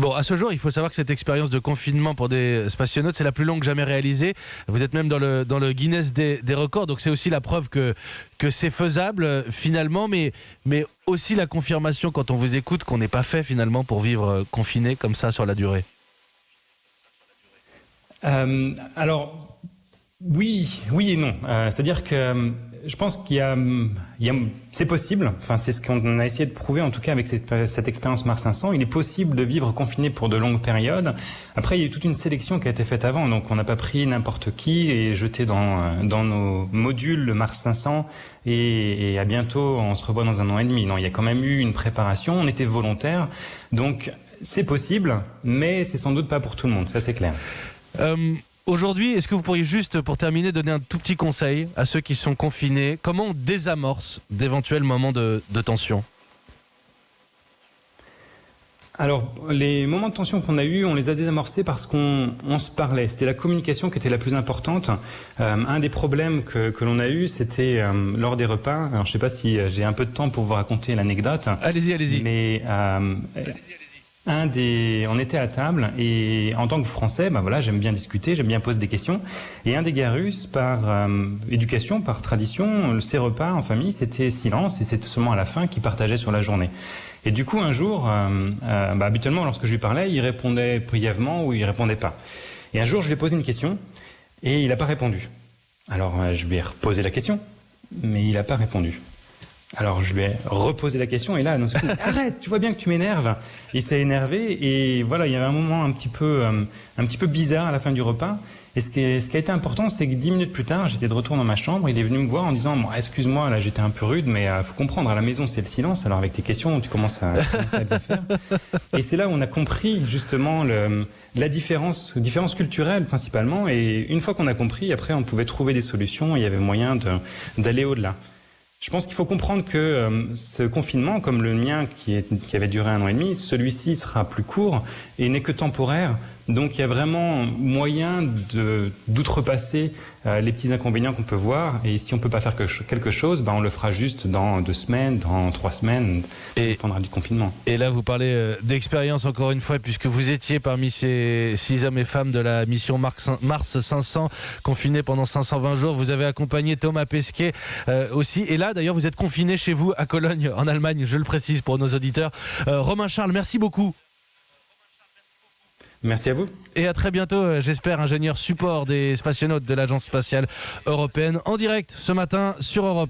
Bon, à ce jour, il faut savoir que cette expérience de confinement pour des spationautes, c'est la plus longue jamais réalisée. Vous êtes même dans le Guinness des records, donc c'est aussi la preuve que c'est faisable finalement, mais aussi la confirmation quand on vous écoute qu'on n'est pas fait finalement pour vivre confiné comme ça sur la durée. Alors, oui et non. C'est-à-dire que je pense c'est possible. Enfin, c'est ce qu'on a essayé de prouver, en tout cas avec cette expérience Mars 500. Il est possible de vivre confiné pour de longues périodes. Après, il y a eu toute une sélection qui a été faite avant. Donc, on n'a pas pris n'importe qui et jeté dans nos modules le Mars 500 et à bientôt, on se revoit dans 1 an et demi. Non, il y a quand même eu une préparation. On était volontaires. Donc, c'est possible, mais c'est sans doute pas pour tout le monde. Ça, c'est clair. Aujourd'hui, est-ce que vous pourriez juste, pour terminer, donner un tout petit conseil à ceux qui sont confinés? Comment on désamorce d'éventuels moments de tension? Alors, les moments de tension qu'on a eus, on les a désamorcés parce qu'on se parlait. C'était la communication qui était la plus importante. Un des problèmes que l'on a eu, c'était lors des repas. Alors, je sais pas si j'ai un peu de temps pour vous raconter l'anecdote. Allez-y. Mais on était à table et en tant que Français, j'aime bien discuter, j'aime bien poser des questions. Et un des gars russes, par éducation, par tradition, ses repas en famille, c'était silence et c'était seulement à la fin qu'il partageait sur la journée. Et du coup, un jour, habituellement, lorsque je lui parlais, il répondait brièvement ou il répondait pas. Et un jour, je lui ai posé une question et il n'a pas répondu. Alors, je lui ai reposé la question, mais il n'a pas répondu. Alors je lui ai reposé la question et là, non, arrête, tu vois bien que tu m'énerves. Il s'est énervé et voilà, il y avait un moment un petit peu bizarre à la fin du repas. Et ce qui a été important, c'est que 10 minutes plus tard, j'étais de retour dans ma chambre, il est venu me voir en disant excuse-moi, là j'étais un peu rude, mais faut comprendre, à la maison c'est le silence, alors avec tes questions, tu commences à bien faire. Et c'est là où on a compris justement la différence culturelle principalement. Et une fois qu'on a compris, après on pouvait trouver des solutions, il y avait moyen d'aller au-delà. Je pense qu'il faut comprendre que ce confinement, comme le mien qui avait duré 1 an et demi, celui-ci sera plus court et n'est que temporaire. Donc il y a vraiment moyen d'outrepasser les petits inconvénients qu'on peut voir. Et si on peut pas faire quelque chose, on le fera juste dans 2 semaines, dans 3 semaines. Ça dépendra du confinement. Et là, vous parlez d'expérience encore une fois, puisque vous étiez parmi ces 6 hommes et femmes de la mission Mars 500, confinés pendant 520 jours. Vous avez accompagné Thomas Pesquet aussi. Et là, d'ailleurs, vous êtes confiné chez vous à Cologne, en Allemagne, je le précise pour nos auditeurs. Romain Charles, merci beaucoup. Merci à vous. Et à très bientôt, j'espère, ingénieur support des spationautes de l'Agence spatiale européenne, en direct ce matin sur Europe.